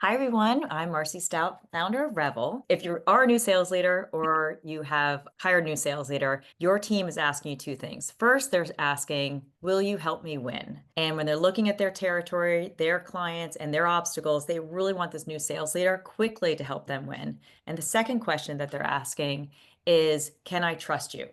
Hi, everyone. I'm Marcy Stoudt, founder of Revel. If you are a new sales leader or you have hired a new sales leader, your team is asking you two things. First, they're asking, will you help me win? And when they're looking at their territory, their clients, and their obstacles, they really want this new sales leader quickly to help them win. And the second question that they're asking is, can I trust you?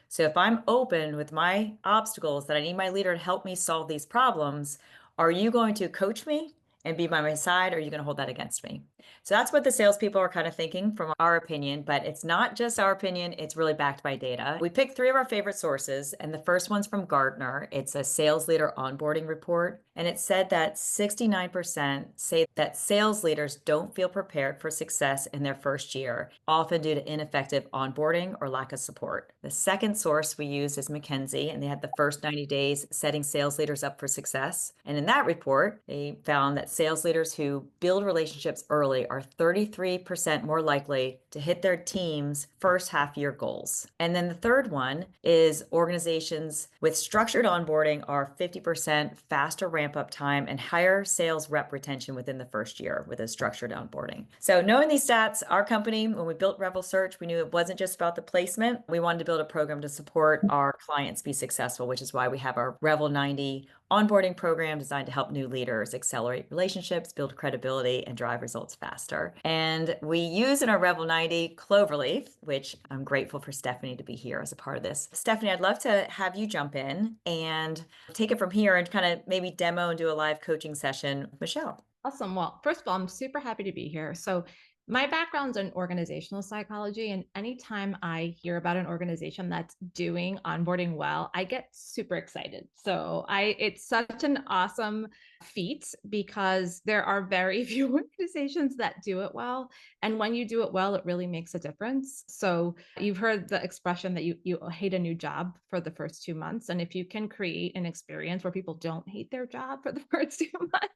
So if I'm open with my obstacles that I need my leader to help me solve these problems, are you going to coach me and be by my side, or are you going to hold that against me? So that's what the salespeople are kind of thinking from our opinion, but it's not just our opinion, it's really backed by data. We picked three of our favorite sources, and the first one's from Gartner. It's a sales leader onboarding report, and it said that 69% say that sales leaders don't feel prepared for success in their first year, often due to ineffective onboarding or lack of support. The second source we used is McKinsey, and they had the first 90 days setting sales leaders up for success. And in that report, they found that sales leaders who build relationships early are 33% more likely to hit their team's first half year goals. And then the third one is organizations with structured onboarding are 50% faster ramp up time and higher sales rep retention within the first year with a structured onboarding. So knowing these stats, our company, when we built Revel Search, we knew it wasn't just about the placement. We wanted to build a program to support our clients be successful, which is why we have our Revel 90 onboarding program designed to help new leaders accelerate relationships, build credibility, and drive results faster. And we use in our Revel 90 Cloverleaf, which I'm grateful for Stephanie to be here as a part of this. Stephanie, I'd love to have you jump in and take it from here and kind of maybe demo and do a live coaching session with Michelle. Awesome. Well, first of all, I'm super happy to be here. So, my background's in organizational psychology, and anytime I hear about an organization that's doing onboarding well, I get super excited. It's such an awesome feat because there are very few organizations that do it well, and when you do it well, it really makes a difference. So, you've heard the expression that you hate a new job for the first 2 months, and if you can create an experience where people don't hate their job for the first 2 months.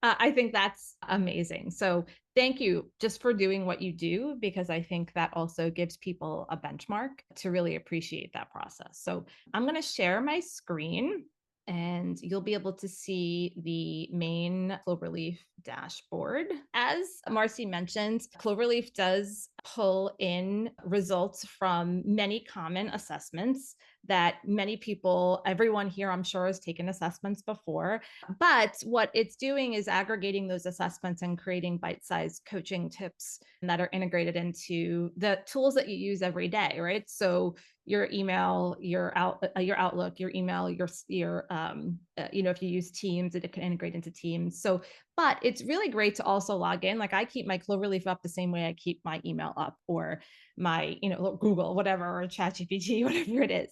I think that's amazing. So thank you just for doing what you do, because I think that also gives people a benchmark to really appreciate that process. So I'm going to share my screen and you'll be able to see the main Cloverleaf dashboard. As Marcy mentioned, Cloverleaf does pull in results from many common assessments that many people, everyone here, I'm sure, has taken assessments before. But what it's doing is aggregating those assessments and creating bite-sized coaching tips that are integrated into the tools that you use every day, right? So your email, your Outlook, your email, if you use Teams, it can integrate into Teams. So, but it's really great to also log in. Like I keep my Cloverleaf up the same way I keep my email up, or my, Google, whatever, or ChatGPT, whatever it is.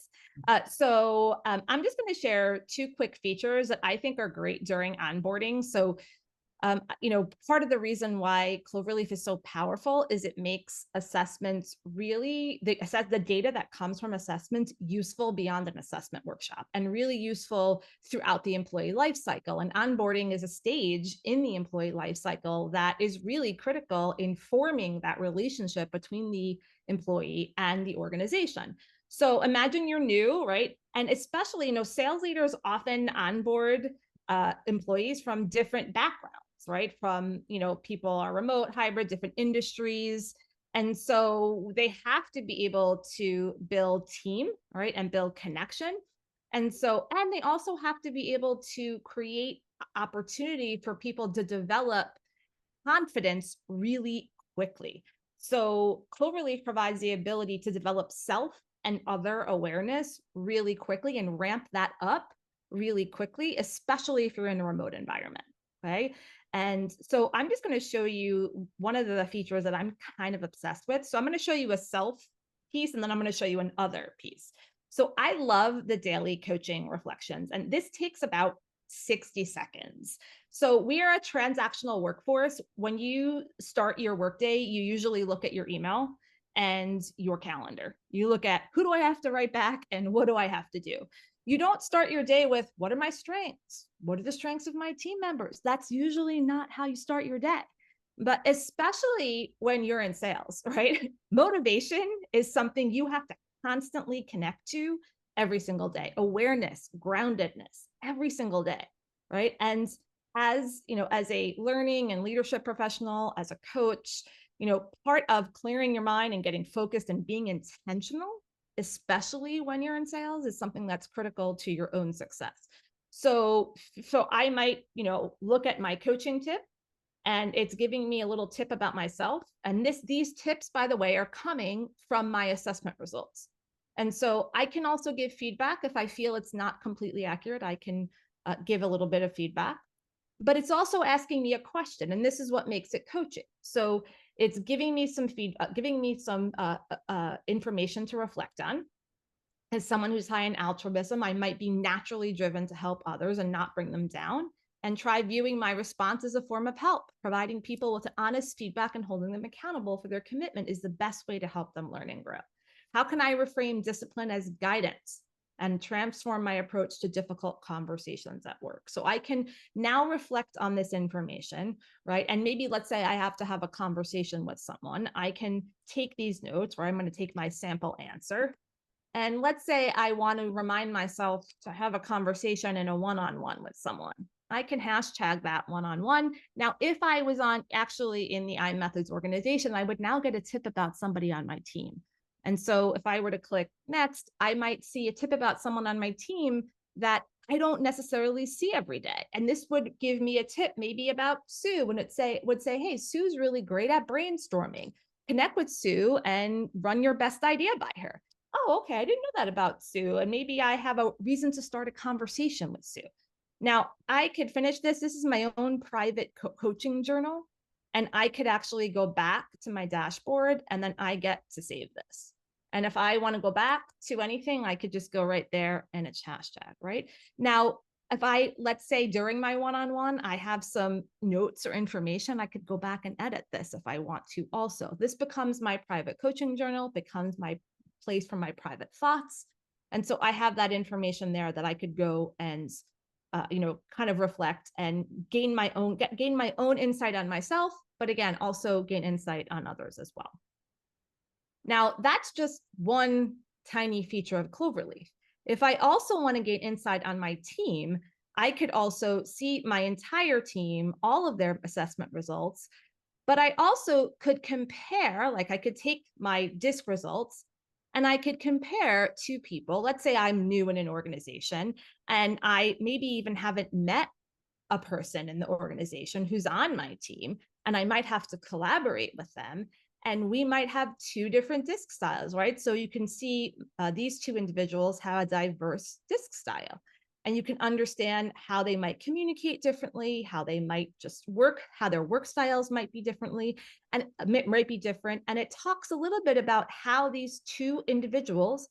I'm just going to share two quick features that I think are great during onboarding. Part of the reason why Cloverleaf is so powerful is it makes assessments the data that comes from assessments useful beyond an assessment workshop and really useful throughout the employee life cycle. And onboarding is a stage in the employee life cycle that is really critical in forming that relationship between the employee and the organization. So imagine you're new, right? And especially, sales leaders often onboard employees from different backgrounds, right? From, people are remote, hybrid, different industries. And so they have to be able to build team, right? And build connection. And they also have to be able to create opportunity for people to develop confidence really quickly. So Cloverleaf provides the ability to develop self and other awareness really quickly and ramp that up really quickly, especially if you're in a remote environment. Okay. And so I'm just going to show you one of the features that I'm kind of obsessed with. So I'm going to show you a self piece, and then I'm going to show you an other piece. So I love the daily coaching reflections, and this takes about 60 seconds. So we are a transactional workforce. When you start your workday, you usually look at your email and your calendar. You look at, who do I have to write back and what do I have to do? You don't start your day with, what are my strengths? What are the strengths of my team members? That's usually not how you start your day. But especially when you're in sales, right? Motivation is something you have to constantly connect to every single day. Awareness, groundedness, every single day, right? And as, as a learning and leadership professional, as a coach, part of clearing your mind and getting focused and being intentional, especially when you're in sales, is something that's critical to your own success. So I might, look at my coaching tip, and it's giving me a little tip about myself. And these tips, by the way, are coming from my assessment results. And so I can also give feedback if I feel it's not completely accurate. I can give a little bit of feedback, but it's also asking me a question, and this is what makes it coaching. So it's giving me some feedback, giving me some information to reflect on. As someone who's high in altruism, I might be naturally driven to help others and not bring them down, and try viewing my response as a form of help. Providing people with honest feedback and holding them accountable for their commitment is the best way to help them learn and grow. How can I reframe discipline as guidance and transform my approach to difficult conversations at work? So I can now reflect on this information, right? And maybe let's say I have to have a conversation with someone. I can take these notes, or I'm going to take my sample answer, and let's say I want to remind myself to have a conversation in a one-on-one with someone. I can hashtag that one-on-one. Now, if I was actually in the iMethods organization, I would now get a tip about somebody on my team. And so if I were to click next, I might see a tip about someone on my team that I don't necessarily see every day. And this would give me a tip maybe about Sue, when would say, hey, Sue's really great at brainstorming. Connect with Sue and run your best idea by her. Oh, okay, I didn't know that about Sue. And maybe I have a reason to start a conversation with Sue. Now, I could finish this. This is my own private coaching journal. And I could actually go back to my dashboard, and then I get to save this. And if I want to go back to anything, I could just go right there, and it's hashtag, right? Now, if let's say during my one-on-one, I have some notes or information, I could go back and edit this if I want to also. This becomes my private coaching journal, becomes my place for my private thoughts. And so I have that information there that I could go and, kind of reflect and gain my own insight on myself, but again, also gain insight on others as well. Now, that's just one tiny feature of Cloverleaf. If I also want to gain insight on my team, I could also see my entire team, all of their assessment results, but I also could compare, like I could take my DISC results and I could compare two people. Let's say I'm new in an organization and I maybe even haven't met a person in the organization who's on my team, and I might have to collaborate with them. And we might have two different DISC styles, right? So you can see these two individuals have a diverse DISC style. And you can understand how they might communicate differently, how they might just work, how their work styles might be differently, and might be different. And it talks a little bit about how these two individuals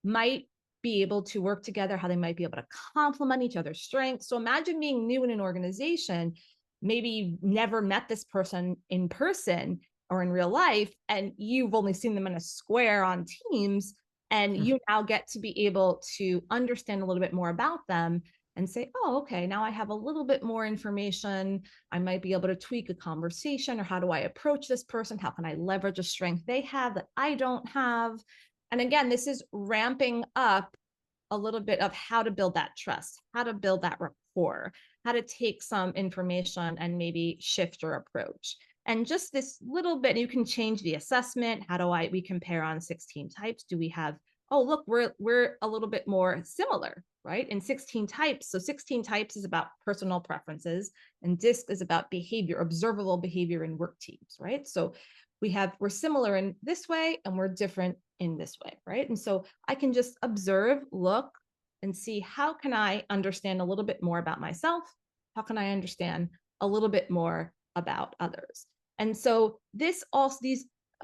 might be able to work together, how they might be able to complement each other's strengths. So imagine being new in an organization, maybe you've never met this person in person or in real life, and you've only seen them in a square on Teams, and you now get to be able to understand a little bit more about them and say, oh, okay, now I have a little bit more information. I might be able to tweak a conversation, or how do I approach this person? How can I leverage a strength they have that I don't have? And again, this is ramping up a little bit of how to build that trust, how to build that rapport, how to take some information and maybe shift your approach. And just this little bit, you can change the assessment. How do we compare on 16 types? Do we have, oh, look, we're a little bit more similar, right? In 16 types. So 16 types is about personal preferences, and DISC is about behavior, observable behavior in work teams, right? So we're similar in this way, and we're different in this way, right? And so I can just observe, look, and see, how can I understand a little bit more about myself? How can I understand a little bit more about others? And so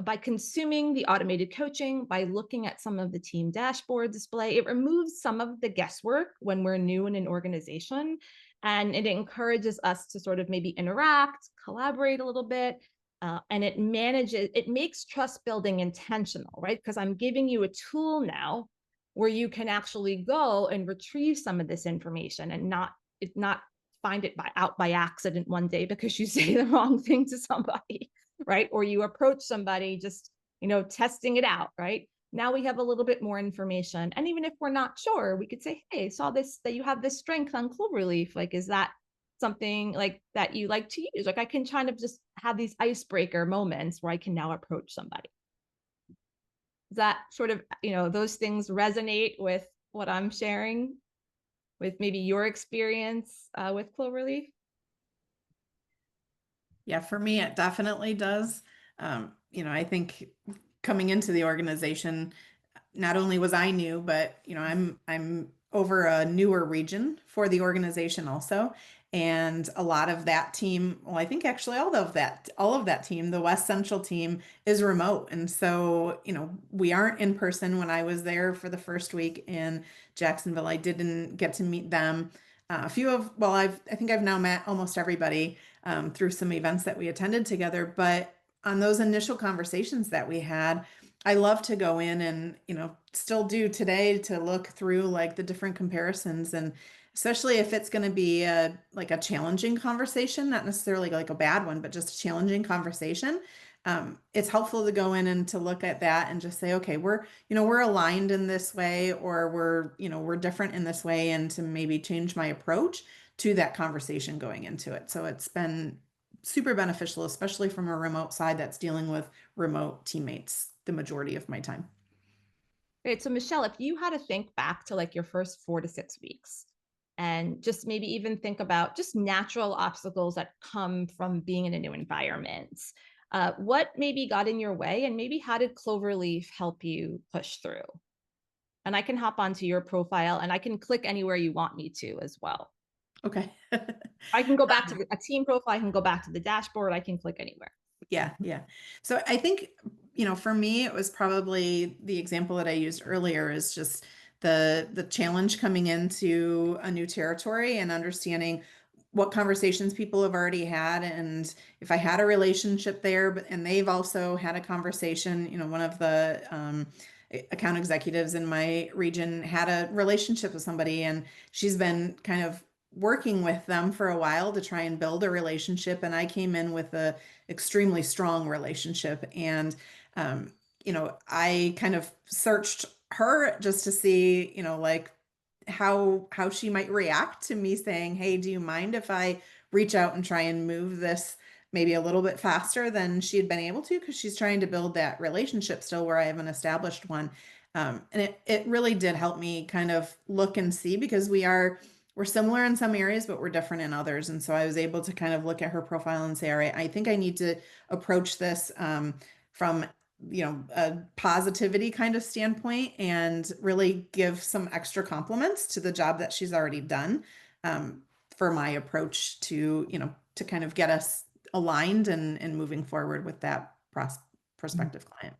by consuming the automated coaching, by looking at some of the team dashboard display, it removes some of the guesswork when we're new in an organization, and it encourages us to sort of maybe interact, collaborate a little bit, and it makes trust building intentional, right? Because I'm giving you a tool now where you can actually go and retrieve some of this information and not find it out by accident one day because you say the wrong thing to somebody, right? Or you approach somebody just, testing it out, right? Now we have a little bit more information. And even if we're not sure, we could say, hey, I saw this, that you have this strength on Cloverleaf. Like, is that something like that you like to use? Like I can kind of just have these icebreaker moments where I can now approach somebody. Does that sort of, those things resonate with what I'm sharing with maybe your experience with Cloverleaf? Yeah, for me, it definitely does. I think coming into the organization, not only was I new, but I'm over a newer region for the organization also. And a lot of that team, well, I think actually all of that team, the West Central team is remote. And so, we aren't in person. When I was there for the first week in Jacksonville, I didn't get to meet them. I think I've now met almost everybody through some events that we attended together. But on those initial conversations that we had, I love to go in and, still do today to look through like the different comparisons, and especially if it's going to be like a challenging conversation, not necessarily like a bad one, but just a challenging conversation. It's helpful to go in and to look at that and just say, okay, we're aligned in this way, or we're different in this way, and to maybe change my approach to that conversation going into it. So it's been super beneficial, especially from a remote side that's dealing with remote teammates the majority of my time. Right. So Michelle, if you had to think back to like your first 4 to 6 weeks and just maybe even think about just natural obstacles that come from being in a new environment, what maybe got in your way and maybe how did Cloverleaf help you push through? And I can hop onto your profile and I can click anywhere you want me to as well. Okay. I can go back to a team profile. I can go back to the dashboard. I can click anywhere. Yeah, yeah. So I think, for me, it was probably the example that I used earlier is just the challenge coming into a new territory and understanding what conversations people have already had, and if I had a relationship there, and they've also had a conversation. One of the account executives in my region had a relationship with somebody, and she's been kind of working with them for a while to try and build a relationship, and I came in with a extremely strong relationship. And I kind of searched her just to see, like how she might react to me saying, hey, do you mind if I reach out and try and move this maybe a little bit faster than she had been able to, because she's trying to build that relationship still where I haven't established one. And it really did help me kind of look and see, because we're similar in some areas, but we're different in others. And so I was able to kind of look at her profile and say, all right, I think I need to approach this from a positivity kind of standpoint, and really give some extra compliments to the job that she's already done, for my approach to kind of get us aligned and moving forward with that prospective client.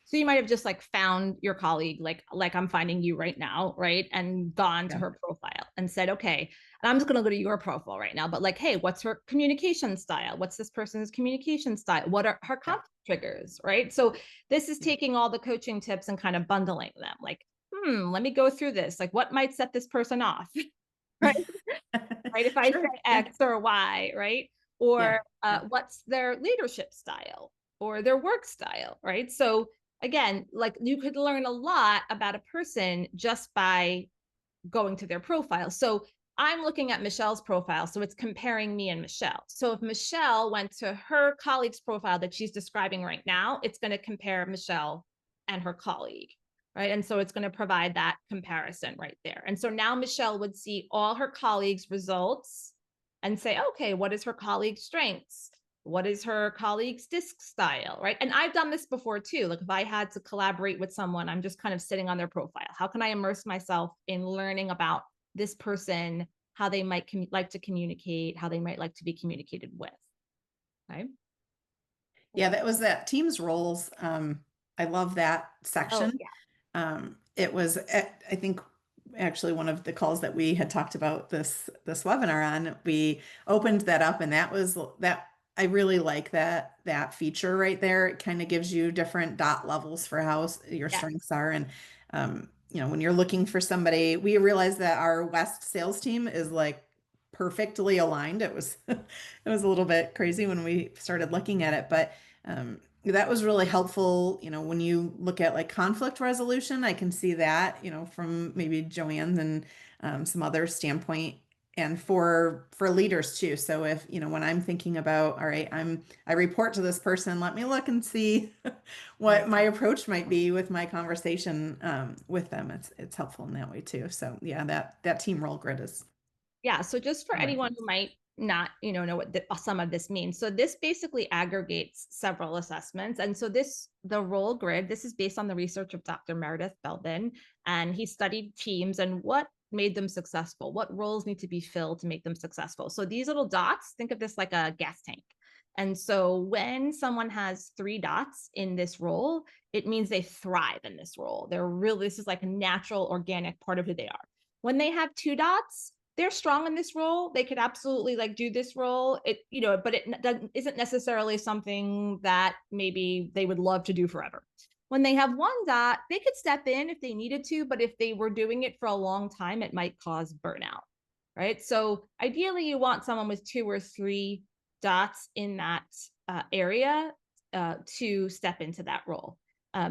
So you might have just like found your colleague, like I'm finding you right now, right? And gone to Yeah. her profile and said, okay, and I'm just going to go to your profile right now, but like, hey, what's her communication style? What's this person's communication style? What are her Yeah. conflict triggers, right? So this is taking all the coaching tips and kind of bundling them. Like, let me go through this. Like, what might set this person off, right? Right? If I say Sure. Yeah. X or Y, right? Yeah. Or Yeah. what's their leadership style or their work style, right? So again, like you could learn a lot about a person just by going to their profile. So I'm looking at Michelle's profile. So it's comparing me and Michelle. So if Michelle went to her colleague's profile that she's describing right now, it's going to compare Michelle and her colleague. Right. And so it's going to provide that comparison right there. And so now Michelle would see all her colleagues' results and say, okay, what is her colleague's strengths? What is her colleague's disc style? Right. And I've done this before too. Like if I had to collaborate with someone, I'm just kind of sitting on their profile. How can I immerse myself in learning about this person, how they might like to communicate, how they might like to be communicated with? Right. Yeah, that was that team's roles. I love that Oh, section. yeah. It was, I think, actually one of the calls that we had talked about this webinar on. We opened that up, and that was that. I really like that feature right there. It kind of gives you different dot levels for how your Yeah. strengths are, and when you're looking for somebody, we realized that our West sales team is like perfectly aligned. It was it was a little bit crazy when we started looking at it, but that was really helpful. When you look at like conflict resolution, I can see that, from maybe Joanne's and some other standpoint. and for leaders too. So if, when I'm thinking about, all right, I report to this person, let me look and see what my approach might be with my conversation with them. It's helpful in that way too. So yeah, that team role grid is. Yeah. So just for anyone who might not, know what some of this means. So this basically aggregates several assessments. And so the role grid, this is based on the research of Dr. Meredith Belbin, and he studied teams and what made them successful, what roles need to be filled to make them successful. So these little dots, think of this like a gas tank. And so when someone has 3 dots in this role, it means they thrive in this role. This is like a natural, organic part of who they are. When they have 2 dots, they're strong in this role. They could absolutely like do this role. But it isn't necessarily something that maybe they would love to do forever. When they have 1 dot, they could step in if they needed to, but if they were doing it for a long time, it might cause burnout, right? So ideally, you want someone with 2 or 3 dots in that area to step into that role.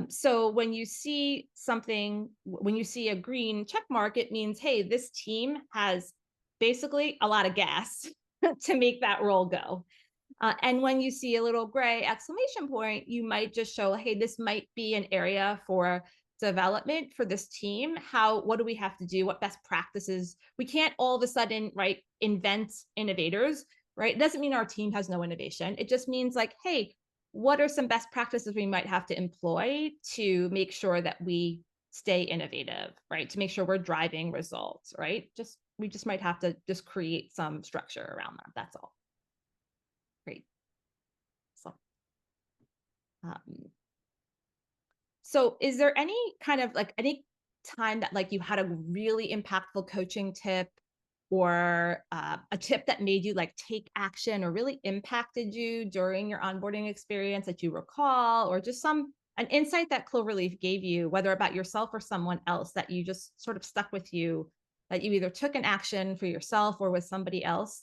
So when you see a green check mark, it means, hey, this team has basically a lot of gas to make that role go. And when you see a little gray exclamation point, you might just show, hey, this might be an area for development for this team. What do we have to do? What best practices? We can't all of a sudden, right, invent innovators, right? It doesn't mean our team has no innovation. It just means like, hey, what are some best practices we might have to employ to make sure that we stay innovative, right? To make sure we're driving results, right? We just might have to just create some structure around that. That's all. Great. So is there any kind of like any time that like you had a really impactful coaching tip or a tip that made you like take action or really impacted you during your onboarding experience that you recall, or just an insight that Cloverleaf gave you, whether about yourself or someone else, that you just sort of stuck with you, that you either took an action for yourself or with somebody else?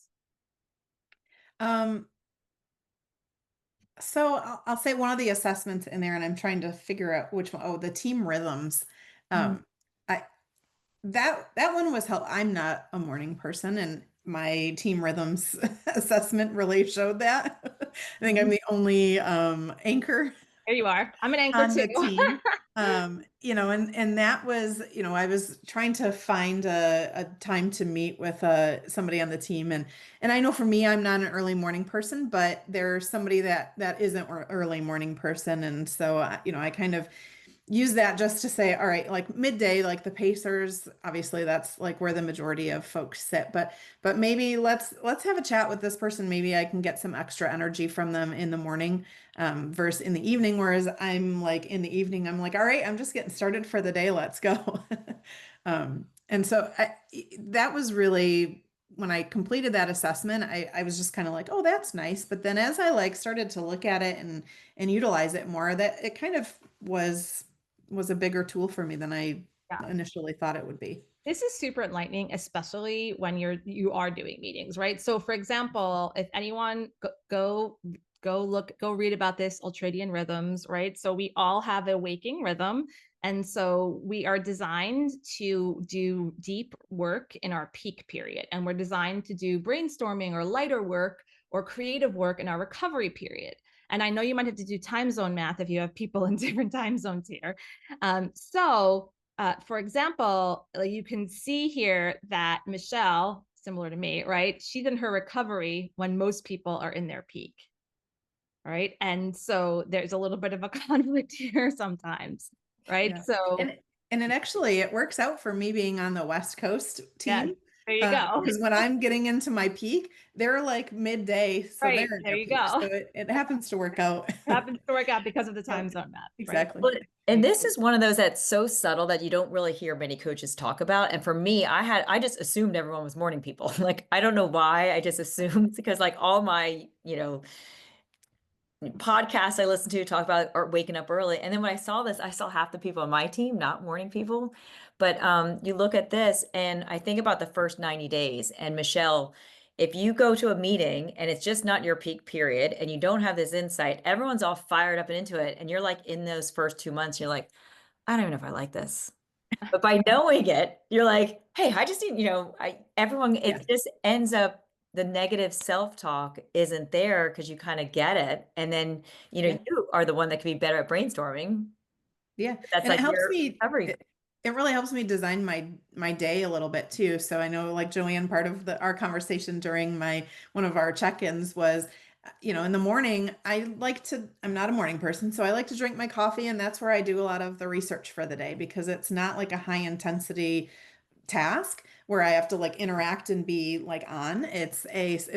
So I'll say one of the assessments in there, and I'm trying to figure out which one. Oh, the team rhythms. I that one was help. I'm not a morning person, and my team rhythms assessment really showed that. I think I'm the only anchor There you are. I'm an anchor on too. the team. And that was, I was trying to find a time to meet with somebody on the team, and I know for me, I'm not an early morning person, but there's somebody that isn't an early morning person, and so I kind of use that just to say, all right, like midday, like the Pacers, obviously that's like where the majority of folks sit, but maybe let's have a chat with this person. Maybe I can get some extra energy from them in the morning, versus in the evening. Whereas I'm like in the evening, I'm like, all right, I'm just getting started for the day. Let's go. And so that was really, when I completed that assessment, I was just kind of like, oh, that's nice. But then as I like started to look at it and utilize it more, that it kind of was a bigger tool for me than I initially thought it would be. This is super enlightening, especially when you are doing meetings, right? So for example, if anyone go read about this ultradian rhythms, right? So we all have a waking rhythm. And so we are designed to do deep work in our peak period. And we're designed to do brainstorming or lighter work or creative work in our recovery period. And I know you might have to do time zone math if you have people in different time zones here. For example, you can see here that Michelle, similar to me, right? She's in her recovery when most people are in their peak, right? And so there's a little bit of a conflict here sometimes, right? Yeah. So and it works out for me being on the West Coast yeah, team. there you go. Because when I'm getting into my peak, they're like midday, so Right, they're in there their you peak. go. So it happens to work out. It happens to work out because of the time zone math, right? Exactly. Well, and this is one of those that's so subtle that you don't really hear many coaches talk about. And for me, I just assumed everyone was morning people. Like, I don't know why, I just assumed, because like all my, podcasts I listen to talk about are waking up early. And then when I saw this, I saw half the people on my team, not morning people. But you look at this and I think about the first 90 days. And Michelle, if you go to a meeting and it's just not your peak period and you don't have this insight, everyone's all fired up and into it. And you're like in those first 2 months, you're like, I don't even know if I like this. But by knowing it, you're like, hey, I just need, everyone, Yeah. it just ends up the negative self-talk isn't there because you kind of get it. And then, Yeah. you are the one that can be better at brainstorming. Yeah. That's And it like helps your me recovery. it really helps me design my day a little bit too. So I know like Joanne, part of our conversation during my one of our check-ins was, in the morning, I'm not a morning person, so I like to drink my coffee, and that's where I do a lot of the research for the day because it's not like a high intensity task where I have to like interact and be like on. It's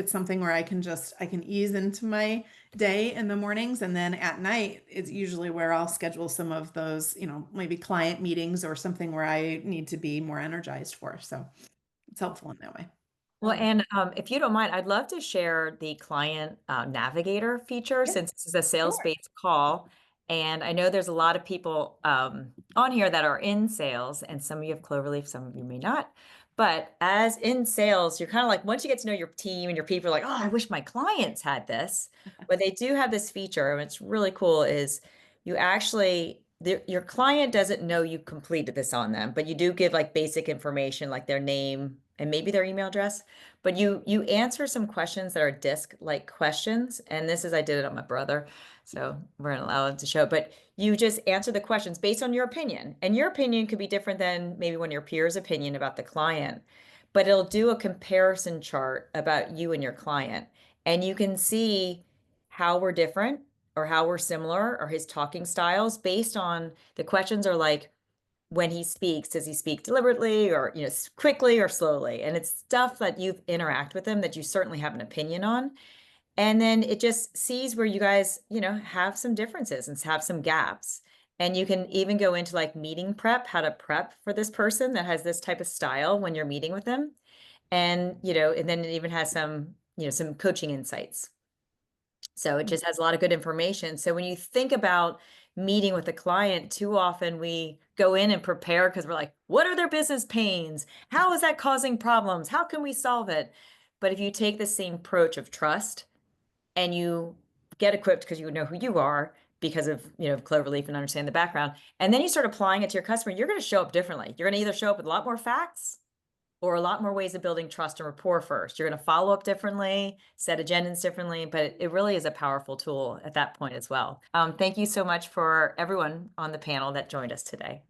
something where I can ease into my day in the mornings, and then at night is usually where I'll schedule some of those, maybe client meetings or something where I need to be more energized for. So it's helpful in that way. Well, and if you don't mind, I'd love to share the client navigator feature Yeah, since this is a sure. sales-based call. And I know there's a lot of people on here that are in sales, and some of you have Cloverleaf, some of you may not. But as in sales, you're kind of like, once you get to know your team and your people, like, oh, I wish my clients had this. But they do have this feature, and it's really cool, is you actually, your client doesn't know you completed this on them, but you do give like basic information like their name and maybe their email address. But you answer some questions that are disc-like questions, and this is I did it on my brother, so we're not allowed to show it. But you just answer the questions based on your opinion, and your opinion could be different than maybe one of your peers' opinion about the client. But it'll do a comparison chart about you and your client, and you can see how we're different or how we're similar or his talking styles based on the questions are like when he speaks, does he speak deliberately or quickly or slowly? And it's stuff that you interact with him that you certainly have an opinion on. And then it just sees where you guys, have some differences and have some gaps. And you can even go into like meeting prep, how to prep for this person that has this type of style when you're meeting with them. And, and then it even has some, some coaching insights. So it just has a lot of good information. So when you think about meeting with a client, too often we go in and prepare because we're like, what are their business pains? How is that causing problems? How can we solve it? But if you take the same approach of trust and you get equipped because you know who you are because of, Cloverleaf and understand the background, and then you start applying it to your customer, you're going to show up differently. You're going to either show up with a lot more facts or a lot more ways of building trust and rapport first. You're going to follow up differently, set agendas differently, but it really is a powerful tool at that point as well. Thank you so much for everyone on the panel that joined us today.